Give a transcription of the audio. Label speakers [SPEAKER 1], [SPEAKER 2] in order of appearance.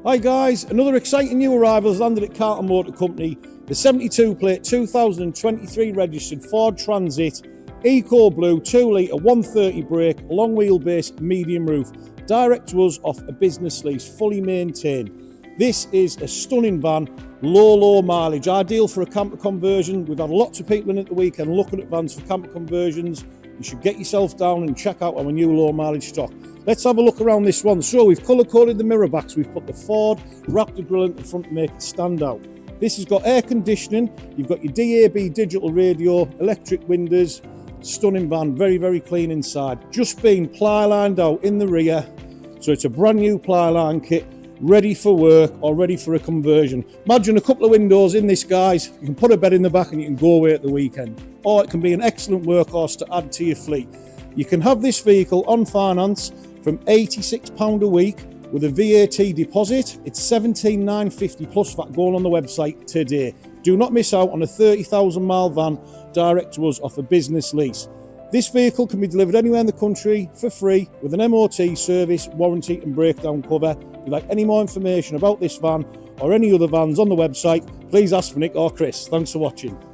[SPEAKER 1] Hi guys, another exciting new arrival has landed at Carlton Motor Company. The 72 plate 2023 registered Ford Transit Eco Blue 2 litre 130 brake, long wheelbase, medium roof. Direct to us off a business lease, fully maintained. This is a stunning van, low mileage, ideal for a camper conversion. We've had lots of people in at the weekend looking at vans for camper conversions. You should get yourself down and check out our new low mileage stock. Let's have a look around this one. So we've colour coded the mirror backs. We've put the Ford RAPTOR grille in the front to make it stand out. This has got air conditioning. You've got your DAB digital radio, electric windows. Stunning van, very clean inside. Just been ply-lined out in the rear. So it's a brand new ply-line kit, ready for work or ready for a conversion. Imagine a couple of windows in this, guys. You can put a bed in the back and you can go away at the weekend. Or it can be an excellent workhorse to add to your fleet. You can have this vehicle on finance from £86 a week with a VAT deposit. It's 17950 plus VAT going on the website today. Do not miss out on a 30,000 mile van direct to us off a business lease. This vehicle can be delivered anywhere in the country for free with an MOT service, warranty and breakdown cover. If you'd like any more information about this van or any other vans on the website, please ask for Nick or Chris. Thanks for watching.